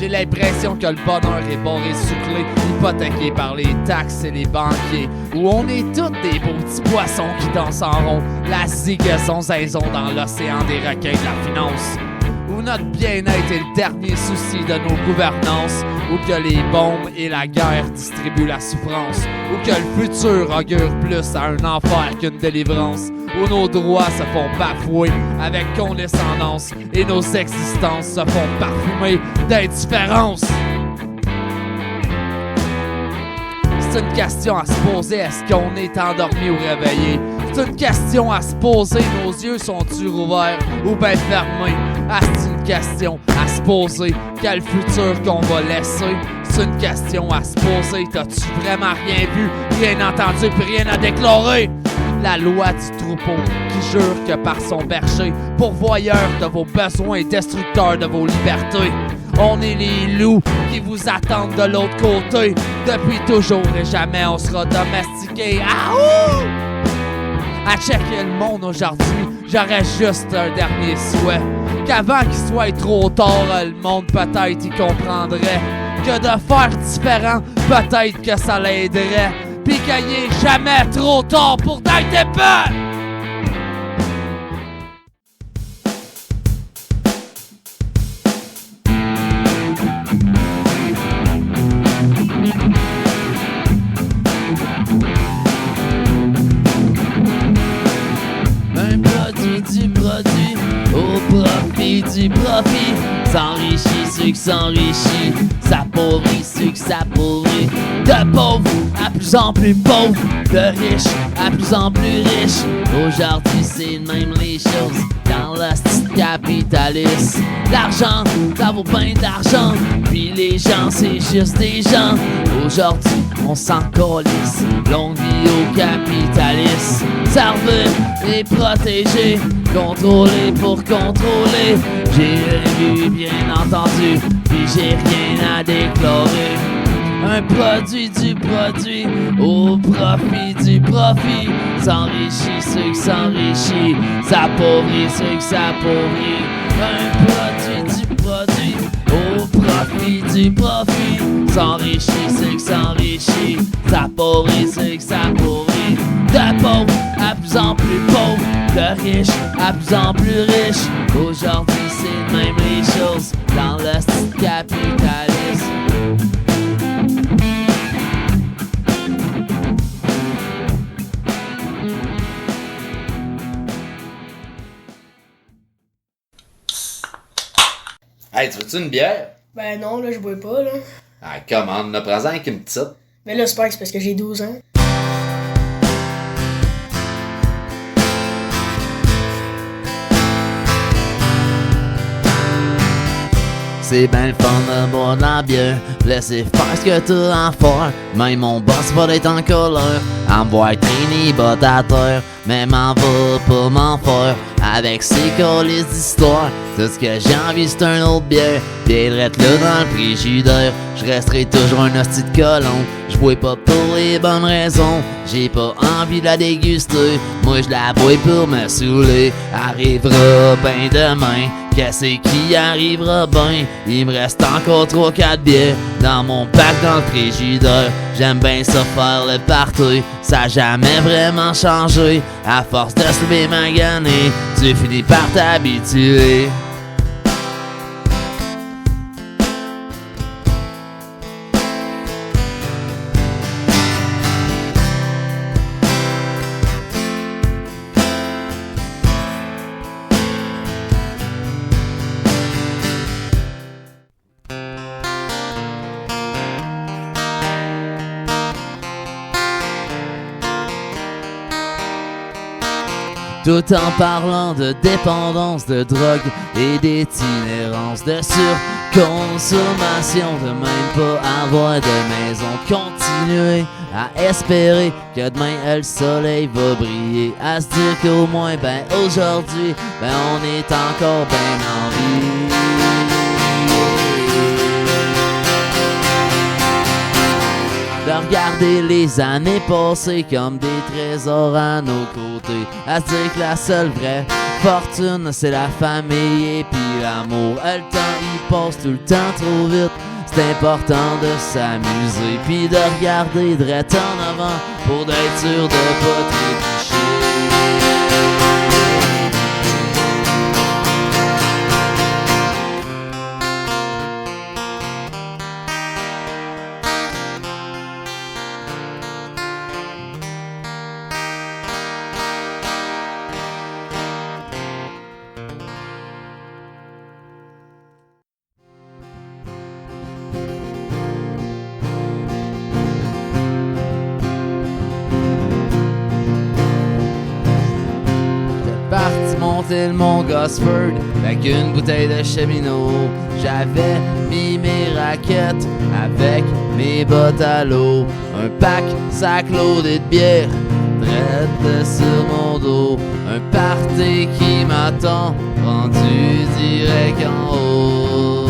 J'ai l'impression que le bonheur est barré sucré, hypothéqué par les taxes et les banquiers. Où on est tous des beaux petits poissons qui dansent en rond, la zigaison zaison dans l'océan des requins de la finance. Où notre bien-être est le dernier souci de nos gouvernances, où que les bombes et la guerre distribuent la souffrance, où que le futur augure plus à un enfer qu'une délivrance, où nos droits se font bafouer avec condescendance et nos existences se font parfumer d'indifférence. C'est une question à se poser, est-ce qu'on est endormi ou réveillé? C'est une question à se poser, nos yeux sont-ils ouverts ou bien fermés? Ah, c'est une question à se poser, quel futur qu'on va laisser? C'est une question à se poser, t'as-tu vraiment rien vu, rien entendu puis rien à déclarer? La loi du troupeau qui jure que par son berger, pourvoyeur de vos besoins et destructeur de vos libertés. On est les loups qui vous attendent de l'autre côté. Depuis toujours et jamais on sera domestiqués. Ahou! À checker le monde aujourd'hui, j'aurais juste un dernier souhait. Qu'avant qu'il soit trop tard, le monde peut-être y comprendrait. Que de faire différent, peut-être que ça l'aiderait. Pis qu'il est jamais trop tard pour d'être épais! Un produit du produit, au profit du profit. S'enrichit ceux qui s'enrichit, s'appauvrit ceux qui s'appauvrit. De pauvres à plus en plus pauvres, de riches à plus en plus riches. Aujourd'hui c'est même les choses dans le style capitaliste. L'argent, ça vaut bien de l'argent, puis les gens c'est juste des gens. Aujourd'hui on s'en calisse, longue vie au capitaliste. Servir et protéger, contrôler pour contrôler. J'ai vu bien entendu, puis j'ai rien à déclarer. Un produit du produit, au profit du profit. S'enrichit ceux qui s'enrichit, s'appauvrit ceux qui s'appauvrit. Un produit du produit, au profit du profit. S'enrichit ceux qui s'enrichit, s'appauvrit ceux qui s'appauvrit. De pauvres à plus en plus pauvres, de riches à plus en plus riches. Aujourd'hui c'est même les choses dans le style capitaliste. Hey, tu veux-tu une bière? Ben non, là, je bois pas, là. Ah, commande, ne prends-en avec une petite. Mais là, c'est parce que j'ai 12 ans. C'est ben le fun de boire de la bière, laisser faire ce que t'as à faire. Même mon boss va être en colère, à me voir traîner bottes à terre. Mais m'en va pas m'en faire, avec ses colis d'histoire. Tout ce que j'ai envie c'est un autre bière, puis drette là dans le frigidaire. Je resterai toujours un hostie de colon, je bois pas pour les bonnes raisons. J'ai pas envie de la déguster, moi je la bois pour me saouler. Arrivera ben demain, qu'est-ce qui arrivera ben? Il me reste encore 3-4 bières dans mon bac dans le frigidaire. J'aime bien ça faire le party, ça a jamais vraiment changé. À force de se lever magané, tu finis par t'habituer. Tout en parlant de dépendance, de drogue et d'itinérance, de surconsommation, de même pas avoir de maison. Continuer à espérer que demain le soleil va briller, à se dire qu'au moins ben aujourd'hui ben on est encore ben en vie. De regarder les années passées comme des trésors à nos côtés, à se dire que la seule vraie fortune, c'est la famille et puis l'amour. Le temps, il passe tout le temps trop vite. C'est important de s'amuser puis de regarder droit en avant pour d'être sûr de pas trébucher. Parti monter le mont Gosford avec une bouteille de cheminot. J'avais mis mes raquettes avec mes bottes à l'eau. Un pack, sac loadé de bière, drette sur mon dos. Un party qui m'attend, rendu direct en haut.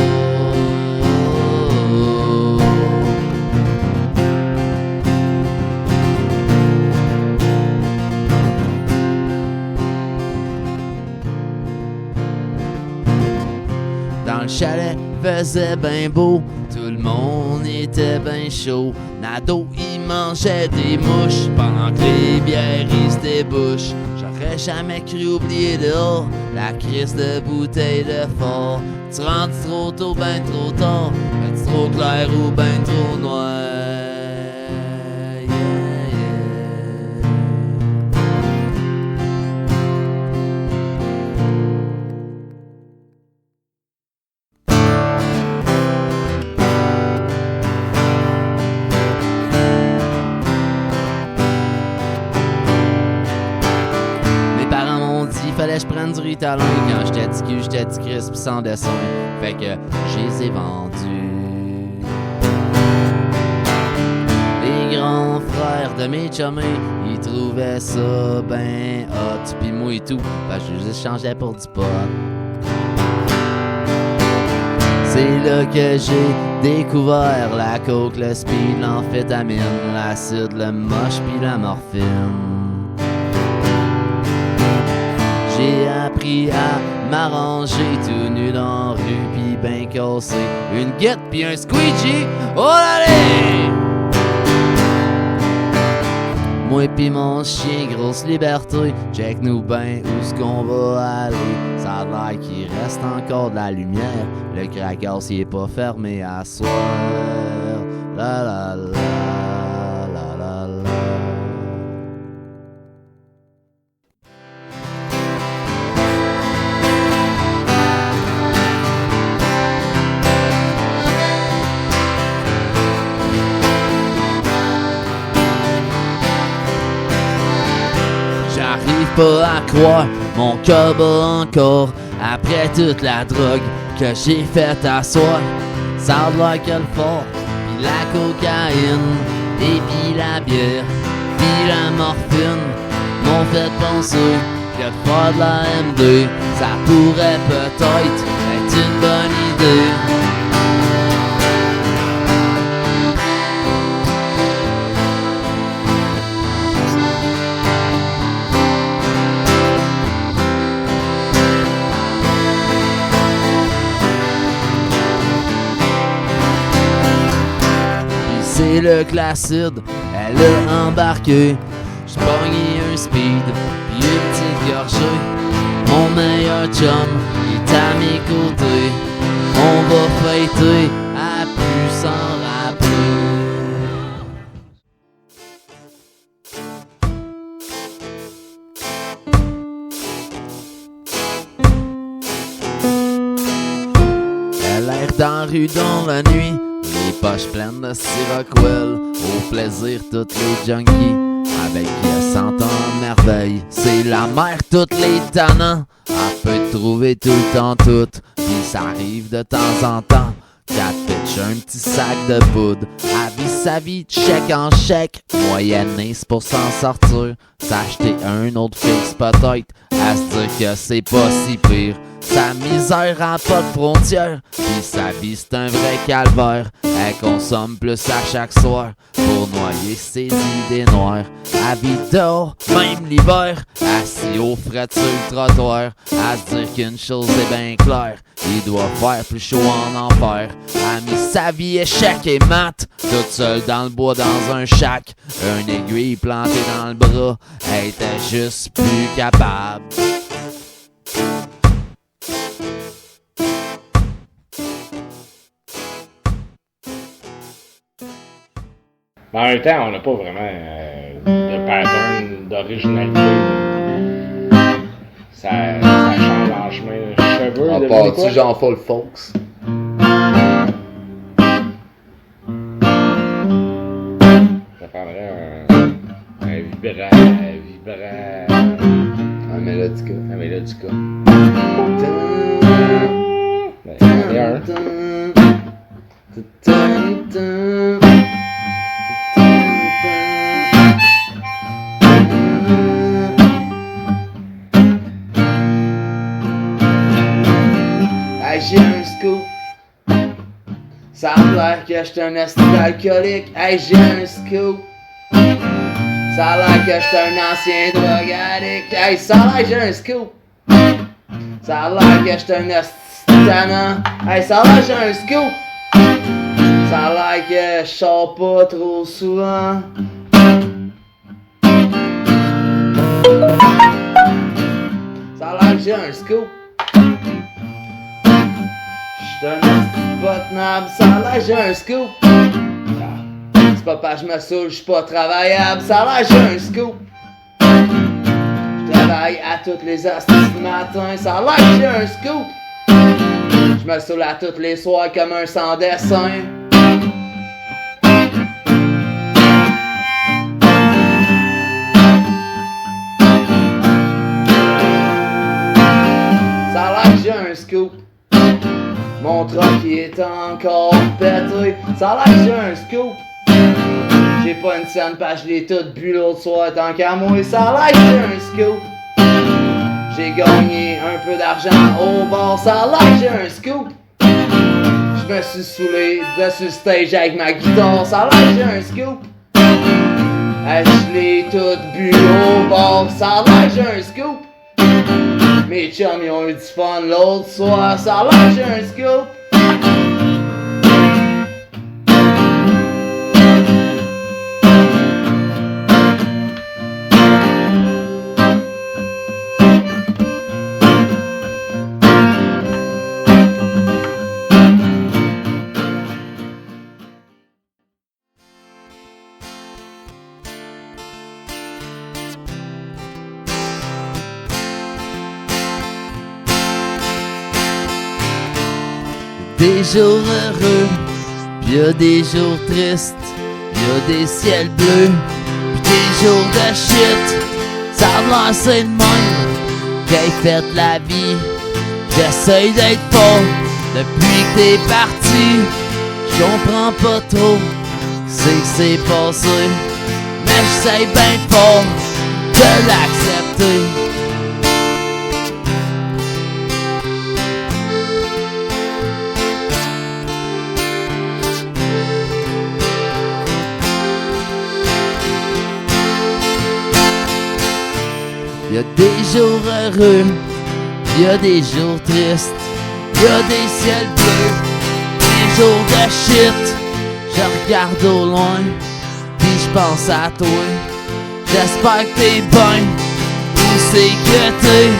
Dans le chalet, faisait ben beau, tout le monde était ben chaud. Nado, il mangeait des mouches pendant que les bières ils se débouchent. J'aurais jamais cru oublier dehors la crise de bouteille de fort. Tu rentres trop tôt, ben trop tard, es-tu trop clair ou ben trop noir? Fallait que je prenne du Ritalin quand j'étais petit cul, j'étais petit crisp sans dessin. Fait que je les ai vendus. Les grands frères de mes chumés, ils trouvaient ça ben hot. Pis moi et tout, fait que je les échangeais pour du pot. C'est là que j'ai découvert la coke, le speed, l'amphétamine, l'acide, le moche pis la morphine. J'ai appris à m'arranger tout nu dans la rue pis ben cassé. Une guette pis un squeegee, oh allez! Moi pis mon chien, grosse liberté, check nous ben où est-ce qu'on va aller. Ça a l'air qu'il reste encore de la lumière, le crackhouse il est pas fermé à soir. La la la. J'arrive pas à croire mon cœur bat encore après toute la drogue que j'ai faite à soir. Ça a l'air que le fort, pis la cocaïne, et pis la bière, pis la morphine m'ont fait penser que faire de la M2, ça pourrait peut-être être une bonne idée. C'est le classide, elle a embarqué. J'suis pogné un speed, pis une petite gorgée. Mon meilleur chum, il est à mes côtés. On va fêter à plus s'en rappeler. Elle erre dans la rue dans la nuit, les poches pleines de Sirocquel, au plaisir toutes les junkies, avec qui elle s'entend à merveille. C'est la mère toutes les tannants, elle peut te trouver tout le temps toute, pis ça arrive de temps en temps qu'elle pitch un petit sac de poudre. Elle vit sa vie de chèque en chèque, moyennise pour s'en sortir, s'acheter un autre fixe peut-être, à se dire que c'est pas si pire. Sa misère rend pas de frontières, pis sa vie c'est un vrai calvaire. Elle consomme plus à chaque soir pour noyer ses idées noires. Elle vit dehors, même l'hiver, assis au frais sur le trottoir, à se dire qu'une chose est bien claire, il doit faire plus chaud en enfer. Elle a mis sa vie échec et mat, toute seule dans le bois dans un shack, une aiguille plantée dans le bras, elle était juste plus capable. Mais en même temps, on n'a pas vraiment de pattern d'originalité. Ça change en chemin de cheveux. On part-tu genre full folks? Ça prendrait un vibrant. Un mélodica. Un mélodica. Ben, il y en a un. Hey, j'ai un scoop. Ça a l'air que j'étais un esti alcoolique. Hey, j'ai un scoop. Ça a l'air que j'étais un ancien drug addict. Hey, ça a l'air que j'ai un scoop. Ça a l'air que j'étais un esti tannant. Hey, ça a l'air que j'ai un scoop. Ça a l'air que je sors pas trop souvent. Ça a l'air que j'ai un scoop. J'suis un esti botnable, ça a l'air que j'ai un scoop. C'est pas parce que je me saoule, j'suis pas travaillable, ça a l'air que j'ai un scoop. J'travaille à toutes les astis du matin, ça a l'air que j'ai un scoop. J'me saoule à tous les soirs comme un sans dessin. Ça a l'air que j'ai un scoop. Mon truck il est encore pété. Ça a l'air que j'ai un scoop. J'ai pas une scène parce que je l'ai tout bu l'autre soir tant qu'à moi. Ça a l'air que j'ai un scoop. J'ai gagné un peu d'argent au bar. Ça a l'air que j'ai un scoop. Je me suis saoulé dessus le stage avec ma guitare. Ça a l'air que j'ai un scoop. Je l'ai tout bu au bar. Ça a l'air que j'ai un scoop. Mes chums ils ont eu du fun l'autre soir, ça a l'air que j'ai un scoop. Des jours heureux, pis y'a des jours tristes, y'a des ciels bleus, pis des jours de shit. Ça a l'air c'est de même qu'est fait la vie. J'essaye d'être fort depuis que t'es parti. J'comprends pas trop c'est que c'est passé, mais j'essaye bien fort de l'accepter. Y'a des jours heureux, y'a des jours tristes, y'a des ciels bleus, des jours de shit. Je regarde au loin, pis j'pense à toi. J'espère que t'es bien, où c'est que t'es.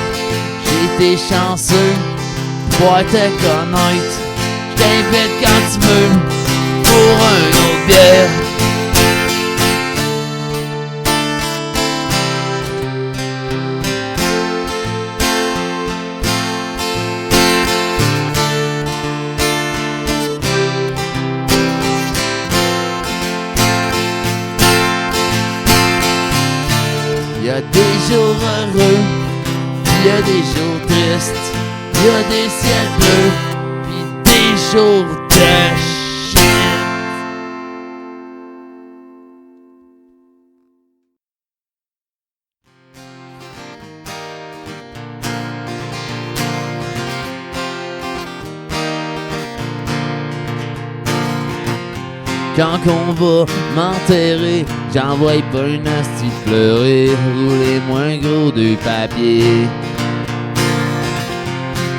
J'ai été chanceux, pouvoir te connaître. J't'invite quand tu veux, pour un autre bière. Y'a des jours heureux, y'a des jours tristes, y'a des ciels bleus, pis des jours de shit. Quand qu'on va m'enterrer, j'envoie pas une hostie de pleurer. Roulez moins gros du papier.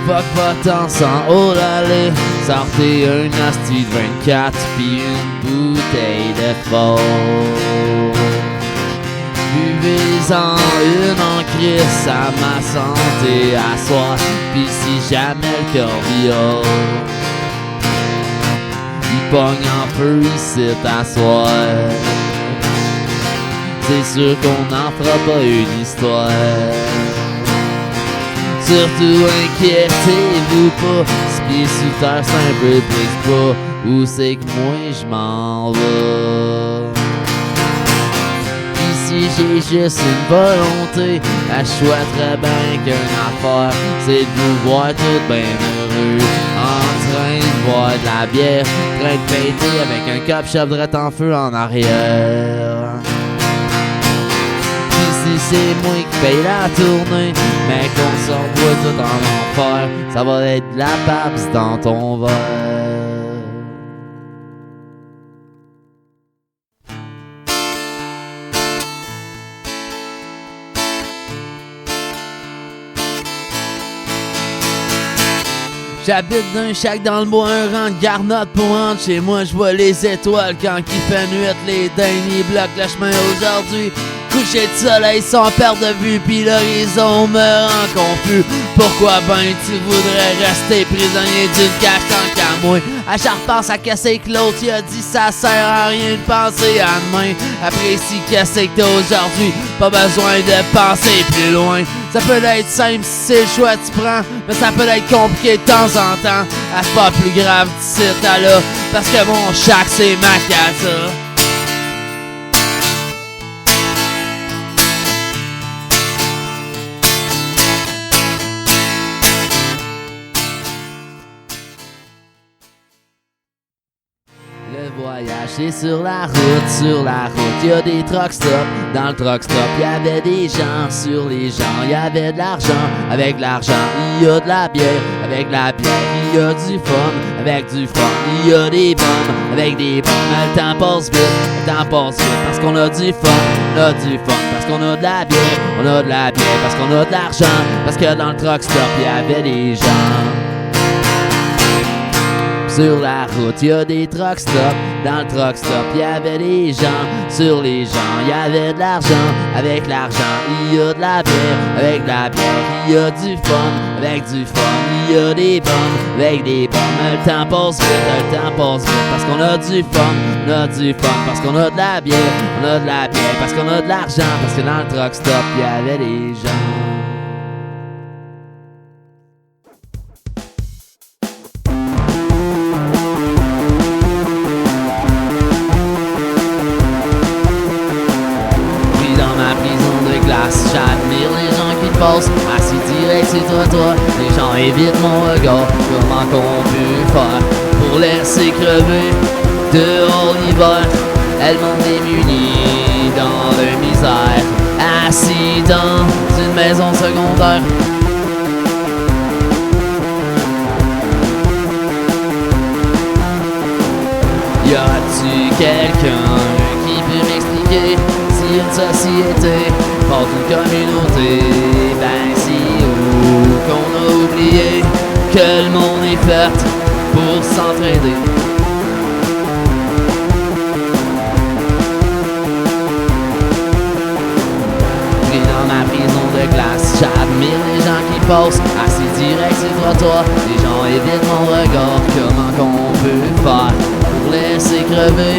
Fuck votre temps sans haut d'aller. Sortez un hostie de 24 pis une bouteille de fort. Buvez-en une en crise à ma santé à soir. Pis si jamais le corbillard il pogne en feu ici à soir, c'est sûr qu'on n'en fera pas une histoire. Surtout inquiétez-vous pas, ce qui est sous terre c'est un peu plus pas. Où c'est que moi je m'en vais? Ici j'ai juste une volonté, je souhaiterais bien qu'une affaire, c'est de vous voir tout bien heureux, en train de boire de la bière, en train de fêter avec un cop shop direct en feu en arrière. Ici c'est moi qui paye la tournée, mais qu'on se revoit tout en enfer, ça va être de la Pabst dans ton verre. J'habite d'un shack dans le bois, un rang de garnotte pour rentrer chez moi. Je vois les étoiles quand il fait nuit, les dingues bloquent le chemin aujourd'hui. Coucher de soleil sans perte de vue, pis l'horizon me rend confus. Pourquoi ben tu voudrais rester prisonnier d'une cage tant qu'à moi? À chaque repense à qu'est-ce que l'autre il a dit, ça sert à rien de penser à demain. Apprécie qu'est-ce que t'as aujourd'hui, pas besoin de penser plus loin. Ça peut être simple si c'est le choix que tu prends, mais ça peut être compliqué de temps en temps. Ah, c'est pas plus grave d'ici à là, parce que mon shack c'est ma casa. Le voyage c'est sur la route, y'a des truck stops. Dans le truck stop y'avait des gens, sur les gens y'avait de l'argent. Avec l'argent y'a de la bière, avec la bière y'a du fun. Avec du fun y'a des bombes, avec des bombes le temps passe vite, parce qu'on a du fun, parce qu'on a de la bière, on a de la bière, parce qu'on a de l'argent, parce que dans le truck stop y'avait des gens. Sur la route y'a des truck stops, dans le truck stop y'avait des gens, sur les gens y'avait de l'argent, avec l'argent y'a de la bière, avec la bière y'a du fun, avec du fun y'a des bombes, avec des bombes le temps passe vite, parce qu'on a du fun, parce qu'on a de la bière, on a de la bière, parce qu'on a de l'argent, parce que dans le truck stop y'avait des gens. J'admire les gens qui passent, assis direct sur le trottoir. Les gens évitent mon regard, comment qu'on peut faire pour laisser crever dehors l'hiver. Elles m'ont démuni dans leur misère, assis dans une maison secondaire. Y a-tu quelqu'un qui peut m'expliquer si une société porte une communauté, ben si haut qu'on a oublié que le monde est fait pour s'entraider. Pris dans ma prison de glace, j'admire les gens qui passent, assis direct sur le trottoir. Les gens évitent mon regard, comment qu'on peut faire pour laisser crever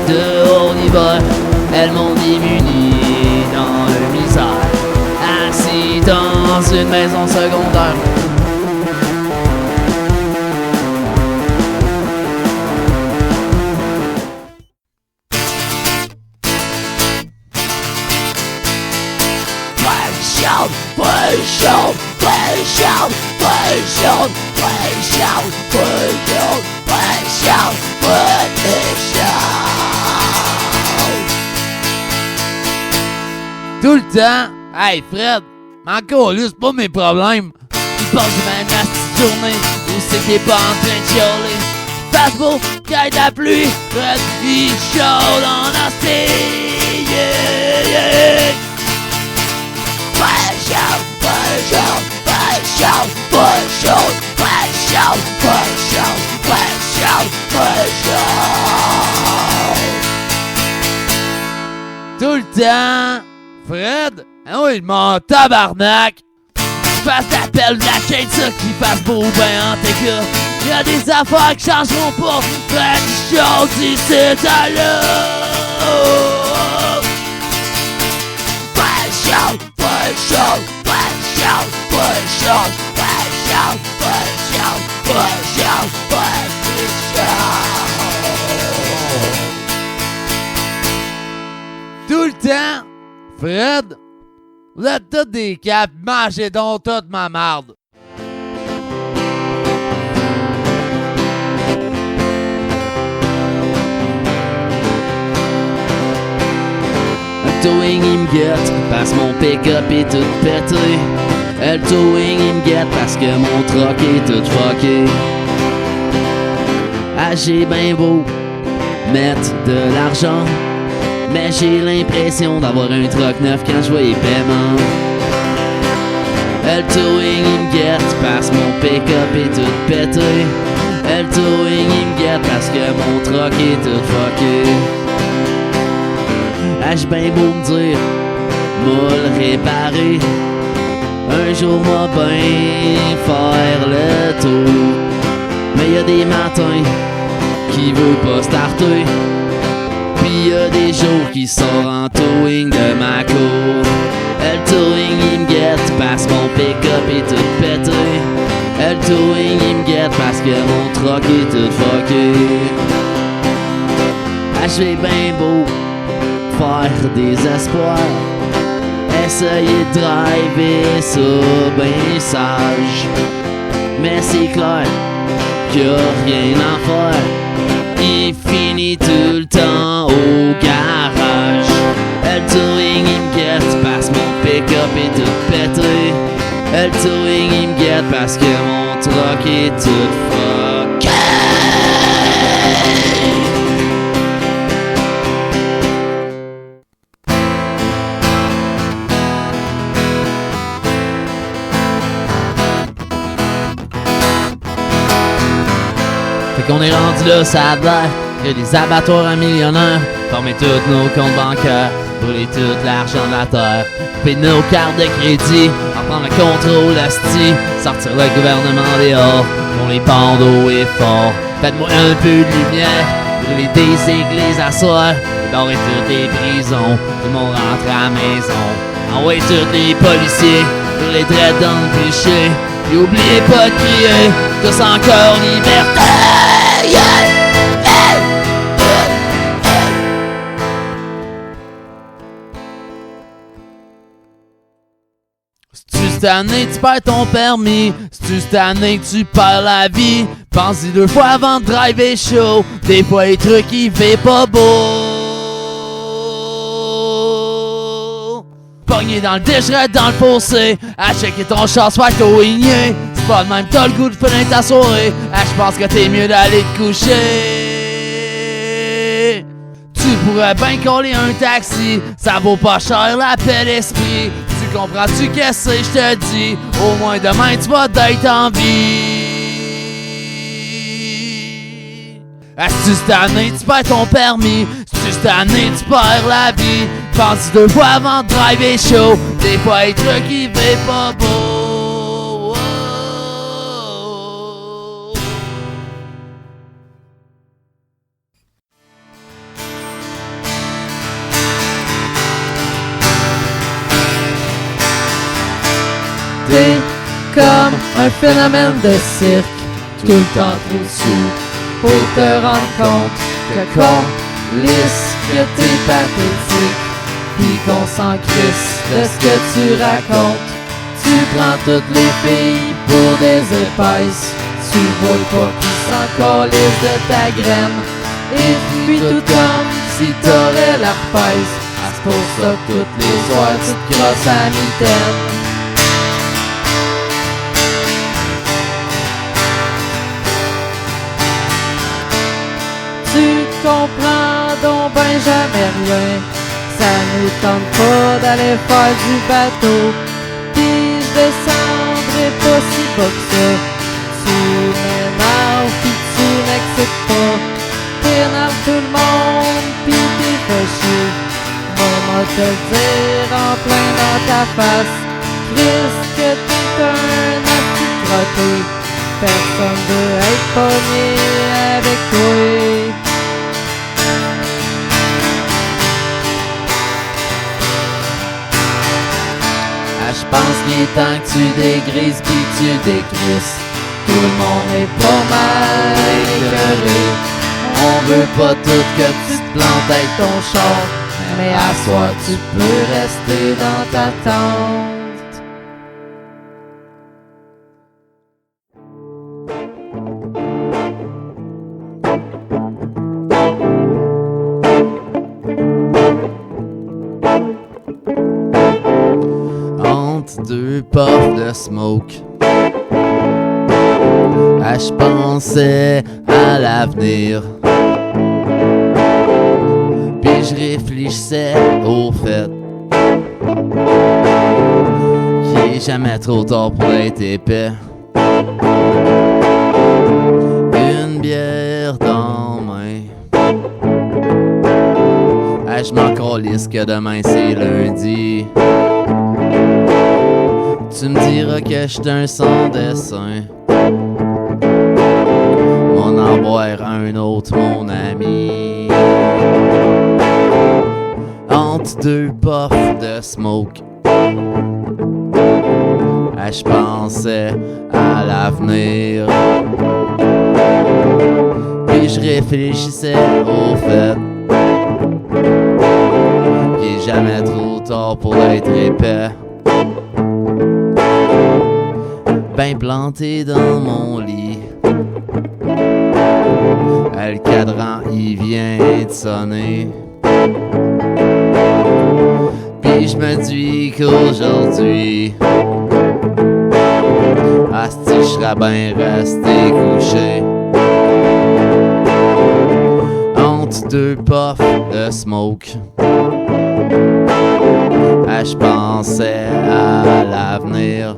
dehors l'hiver. Elles m'ont démuni dans leur misère, assis dans une maison secondaire. Tout le temps, hey Fred, encore là, c'est pas mes problèmes. Il passe ma nasty journée, où c'est qu'il est pas en train de chialer. fasse beau, qu'il y ait de la pluie, Fred, il chaude en hostie. Yeah, yeah. Fred chaud, Fred chaud, Fred chaud, Fred chaud, Fred chaud, Fred chaud, Fred chaud, Fred chaud. Tout le temps, Fred, ah oui, mon tabarnak. Fasse l'appel de la chaîne, ça qui fasse beau ben en t'écoute. Y'a des affaires qui changeront pas. Fais du chaud d'ici à là. Fais chaud, fais chaud, fais chaud, fais chaud, fais chaud, fais chaud, fais chaud, fais chaud. Tout le temps, Fred, vous êtes tous des caps, mangez donc toute ma marde. Le towing il me guette, parce que mon pick-up est tout pété. Le towing il me guette, parce que mon truck est tout fucké. Ah j'ai ben beau mettre de l'argent, mais j'ai l'impression d'avoir un truck neuf quand je vois les paiements. Le towing il me guette parce que mon pick-up est tout pété. Le towing il me guette parce que mon truck est tout fucké. Ah j'ai ben beau me dire, m'a le réparer. Un jour m'a ben faire le tour. Mais y'a des matins qui veut pas starter. Pis y'a des jours qui sortent en towing de ma cour. Le towing il me guette parce que mon pick-up est tout pété. Le towing il me guette parce que mon truck est tout fucké. Ah j'vais ben beau faire des espoirs, essayer de driver ça ben sage. Mais c'est clair qu'il y a rien à faire. Il finit tout le temps au garage. Le towing il me guette parce que mon pick-up est tout pété. Le towing il me guette parce que mon truck est tout fucké. Fait qu'on est rendu là, ça a l'air. Y'a des abattoirs à millionnaires, former tous nos comptes bancaires, brûler tout l'argent de la terre, payer nos cartes de crédit, en prendre le contrôle asti, sortir le gouvernement dehors, pour les bandeaux et forts. Faites-moi un peu de lumière, brûler des églises à soir, dorer toutes les prisons, tout le monde rentre à la maison. Envoyer tous les policiers, brûler dread dans le péché, et oubliez pas de crier, tous encore liberté! Yeah! Si-tu cette année tu perds ton permis, si-tu cette année que tu perds la vie, pense-y 2 fois avant de driver chaud, des fois les trucs il fait pas beau. Pogné dans le décheret dans le fossé, à checker ton char soit towingné, c'est pas de même t'as le goût de finir ta soirée, j'pense que t'es mieux d'aller te coucher. Tu pourrais ben coller un taxi, ça vaut pas cher la paix d'esprit. Tu comprends-tu qu'est-ce que je te dis? Au moins demain tu vas d'être en vie. Si cette année tu perds ton permis, si cette année tu perds la vie, pense 2 fois avant de driver chaud, des fois les trucs qui fait pas beau. Oh. T'es comme un phénomène de cirque, tout le temps trop sous, pour te rendre compte que qu'on lisse que t'es pathétique, pis qu'on s'en crisse de ce que tu racontes. Tu prends toutes les filles pour des épaisses, tu vois pas qu'ils s'en calissent de ta graine, et puis tout comme si t'aurais l'herpès, c'est pour ça que toutes les soirs tu te crosses à mitaine. non, ben jamais rien. Ça nous tente pas d'aller faire du bateau. Pis descendrai pas si bas que ça. Tu m'énerves pis tu m'excites pas. T'énerves tout le monde pis t'es fâché. Moi te le dire en plein dans ta face. Christ que t'es un asti crotté. Personne veut être pogné avec toi. J'pense qu'il est temps que tu dégrises pis tu décrisses. Tout le monde est pas mal écœuré. On veut pas tout que tu te plantes avec ton char. Mais à soir tu peux rester dans ta tente. Entre deux puffs de smoke, j'pensais à l'avenir. Puis je réfléchissais au fait qu'il est jamais trop tard pour être épais. Une bière dans la main. Je m'en calisse que demain c'est lundi. Tu me diras que j'suis un sans dessin. On en boire un autre, mon ami. Entre deux puffs de smoke, j'pensais à l'avenir. Puis je réfléchissais au fait qu'il est jamais trop tard pour être épais. Ben planté dans mon lit, le cadran il vient de sonner. Puis je me dis qu'aujourd'hui, asti j'serais ben resté couché. Entre deux puffs de smoke, j'pensais à l'avenir.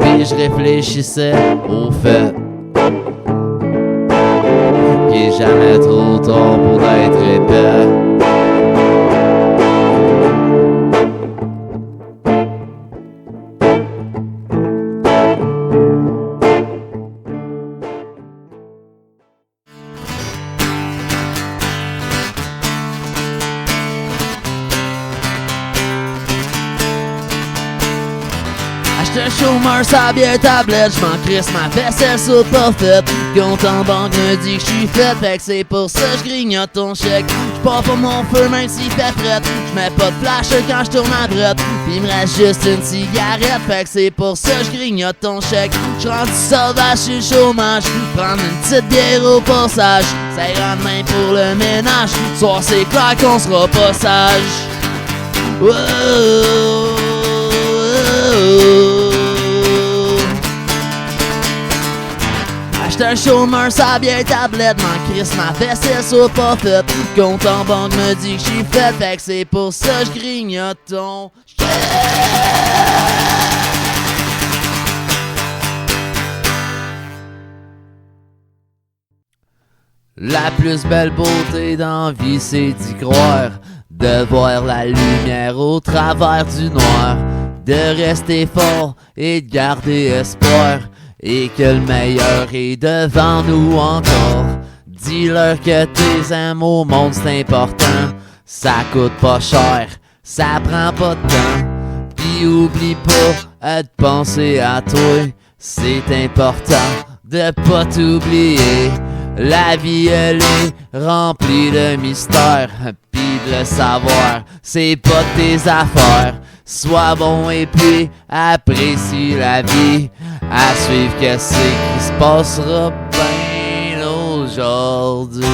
Puis je réfléchissais au fait qu'il est jamais trop tard pour être épais. J'suis un chômeur, sa bière tablette, j'm'en crisse ma vaisselle sur pas faite. Compte en banque me dit que j'suis fait, fait que c'est pour ça j'grignote ton chèque. J'pars pas mon feu même s'il fait frette, j'mets pas de flash quand j'tourne à brette. Pis il me reste juste une cigarette, fait que c'est pour ça j'grignote ton chèque. J'rendu sauvage sur le chômage, prendre une petite bière au passage. Ça ira demain pour le ménage, soir c'est clair qu'on sera pas sage. Whoa. J'suis un chômeur, sa bière tablette, m'en crisse ma vaisselle soit pas faite. Compte en banque me dit que j'suis fait, fait que c'est pour ça j'grignote ton chèque. La plus belle beauté dans vie, c'est d'y croire, de voir la lumière au travers du noir, de rester fort et de garder espoir, et que le meilleur est devant nous encore. Dis-leur que tes aimes au monde c'est important, ça coûte pas cher, ça prend pas de temps. Pis oublie pas de penser à toi, c'est important de pas t'oublier. La vie elle est remplie de mystères, pis de le savoir, c'est pas tes affaires. Sois bon et puis apprécie la vie, à suivre qu'est-ce qui se passera bien aujourd'hui.